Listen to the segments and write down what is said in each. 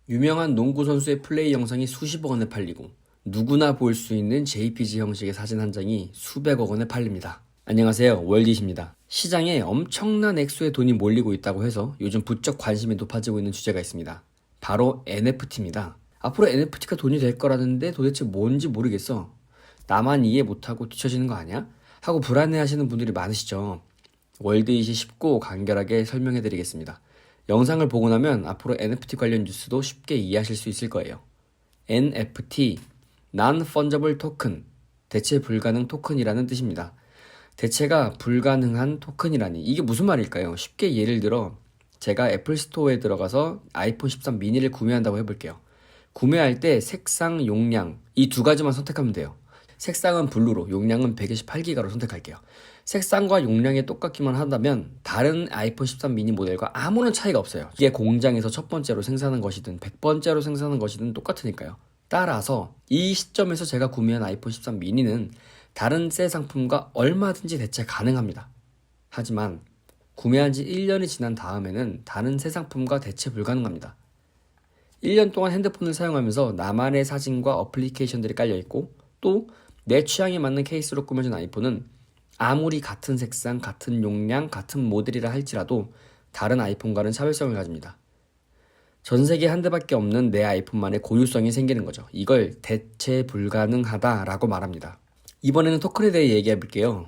유명한 농구 선수의 플레이 영상이 수십억 원에 팔리고 누구나 볼 수 있는 JPG 형식의 사진 한 장이 수백억 원에 팔립니다. 안녕하세요, 월디십니다. 시장에 엄청난 액수의 돈이 몰리고 있다고 해서 요즘 부쩍 관심이 높아지고 있는 주제가 있습니다. 바로 NFT입니다. 앞으로 NFT가 돈이 될 거라는데 도대체 뭔지 모르겠어. 나만 이해 못하고 뒤처지는 거 아니야? 하고 불안해하시는 분들이 많으시죠. 월드잇이 쉽고 간결하게 설명해드리겠습니다. 영상을 보고 나면 앞으로 NFT 관련 뉴스도 쉽게 이해하실 수 있을 거예요. NFT, Non-Fungible Token, 대체 불가능 토큰이라는 뜻입니다. 대체가 불가능한 토큰이라니 이게 무슨 말일까요? 쉽게 예를 들어 제가 애플 스토어에 들어가서 아이폰 13 미니를 구매한다고 해볼게요. 구매할 때 색상, 용량 이 두 가지만 선택하면 돼요. 색상은 블루로, 용량은 128기가로 선택할게요. 색상과 용량이 똑같기만 한다면 다른 아이폰 13 미니 모델과 아무런 차이가 없어요. 이게 공장에서 첫 번째로 생산한 것이든 100번째로 생산한 것이든 똑같으니까요. 따라서 이 시점에서 제가 구매한 아이폰 13 미니는 다른 새 상품과 얼마든지 대체 가능합니다. 하지만 구매한 지 1년이 지난 다음에는 다른 새 상품과 대체 불가능합니다. 1년 동안 핸드폰을 사용하면서 나만의 사진과 어플리케이션들이 깔려있고 또 내 취향에 맞는 케이스로 꾸며진 아이폰은 아무리 같은 색상, 같은 용량, 같은 모델이라 할지라도 다른 아이폰과는 차별성을 가집니다. 전 세계에 한 대밖에 없는 내 아이폰만의 고유성이 생기는 거죠. 이걸 대체 불가능하다라고 말합니다. 이번에는 토큰에 대해 얘기해 볼게요.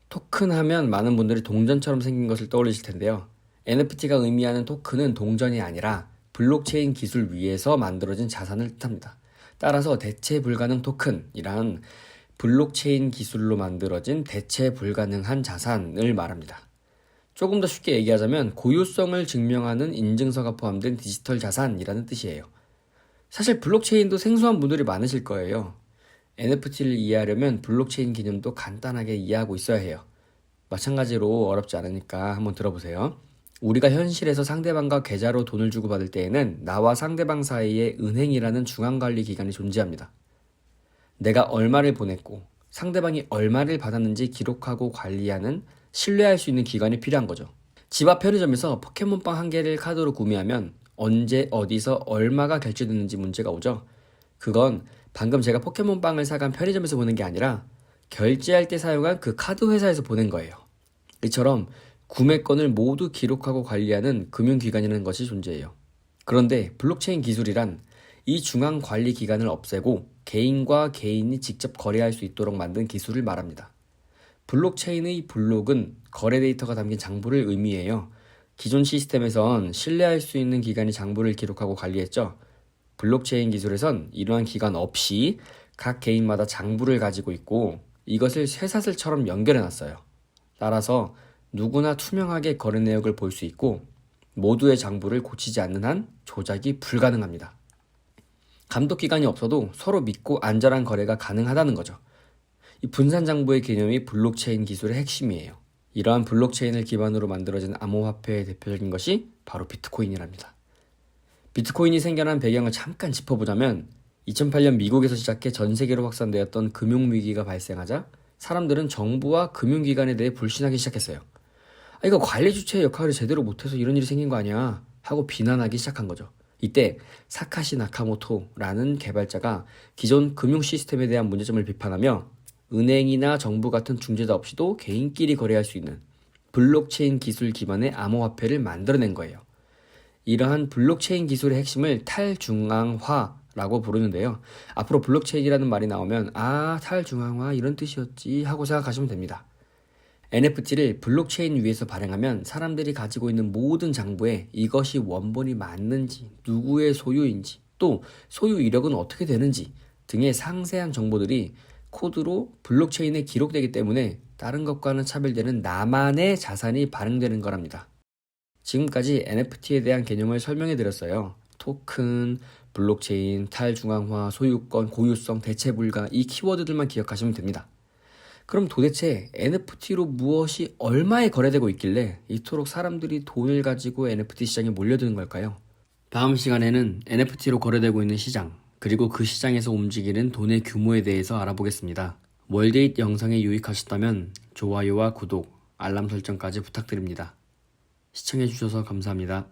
토큰 하면 많은 분들이 동전처럼 생긴 것을 떠올리실 텐데요. NFT가 의미하는 토큰은 동전이 아니라 블록체인 기술 위에서 만들어진 자산을 뜻합니다. 따라서 대체 불가능 토큰이란 블록체인 기술로 만들어진 대체 불가능한 자산을 말합니다. 조금 더 쉽게 얘기하자면 고유성을 증명하는 인증서가 포함된 디지털 자산이라는 뜻이에요. 사실 블록체인도 생소한 분들이 많으실 거예요. NFT를 이해하려면 블록체인 개념도 간단하게 이해하고 있어야 해요. 마찬가지로 어렵지 않으니까 한번 들어보세요. 우리가 현실에서 상대방과 계좌로 돈을 주고받을 때에는 나와 상대방 사이에 은행이라는 중앙관리 기관이 존재합니다. 내가 얼마를 보냈고 상대방이 얼마를 받았는지 기록하고 관리하는 신뢰할 수 있는 기관이 필요한 거죠. 집 앞 편의점에서 포켓몬빵 한 개를 카드로 구매하면 언제 어디서 얼마가 결제됐는지 문제가 오죠. 그건 방금 제가 포켓몬빵을 사간 편의점에서 보낸 게 아니라 결제할 때 사용한 그 카드 회사에서 보낸 거예요. 이처럼 구매권을 모두 기록하고 관리하는 금융기관이라는 것이 존재해요. 그런데 블록체인 기술이란 이 중앙관리 기관을 없애고 개인과 개인이 직접 거래할 수 있도록 만든 기술을 말합니다. 블록체인의 블록은 거래 데이터가 담긴 장부를 의미해요. 기존 시스템에선 신뢰할 수 있는 기관이 장부를 기록하고 관리했죠. 블록체인 기술에선 이러한 기관 없이 각 개인마다 장부를 가지고 있고 이것을 쇠사슬처럼 연결해놨어요. 따라서 누구나 투명하게 거래 내역을 볼 수 있고 모두의 장부를 고치지 않는 한 조작이 불가능합니다. 감독기관이 없어도 서로 믿고 안전한 거래가 가능하다는 거죠. 이 분산장부의 개념이 블록체인 기술의 핵심이에요. 이러한 블록체인을 기반으로 만들어진 암호화폐의 대표적인 것이 바로 비트코인이랍니다. 비트코인이 생겨난 배경을 잠깐 짚어보자면 2008년 미국에서 시작해 전 세계로 확산되었던 금융위기가 발생하자 사람들은 정부와 금융기관에 대해 불신하기 시작했어요. 이거 관리 주체의 역할을 제대로 못해서 이런 일이 생긴 거 아니야 하고 비난하기 시작한 거죠. 이때 사카시 나카모토라는 개발자가 기존 금융 시스템에 대한 문제점을 비판하며 은행이나 정부 같은 중재자 없이도 개인끼리 거래할 수 있는 블록체인 기술 기반의 암호화폐를 만들어낸 거예요. 이러한 블록체인 기술의 핵심을 탈중앙화라고 부르는데요. 앞으로 블록체인이라는 말이 나오면 탈중앙화 이런 뜻이었지 하고 생각하시면 됩니다. NFT를 블록체인 위에서 발행하면 사람들이 가지고 있는 모든 장부에 이것이 원본이 맞는지, 누구의 소유인지, 또 소유 이력은 어떻게 되는지 등의 상세한 정보들이 코드로 블록체인에 기록되기 때문에 다른 것과는 차별되는 나만의 자산이 발행되는 거랍니다. 지금까지 NFT에 대한 개념을 설명해 드렸어요. 토큰, 블록체인, 탈중앙화, 소유권, 고유성, 대체 불가 이 키워드들만 기억하시면 됩니다. 그럼 도대체 NFT로 무엇이 얼마에 거래되고 있길래 이토록 사람들이 돈을 가지고 NFT 시장에 몰려드는 걸까요? 다음 시간에는 NFT로 거래되고 있는 시장, 그리고 그 시장에서 움직이는 돈의 규모에 대해서 알아보겠습니다. 월드잇 영상이 유익하셨다면 좋아요와 구독, 알람 설정까지 부탁드립니다. 시청해주셔서 감사합니다.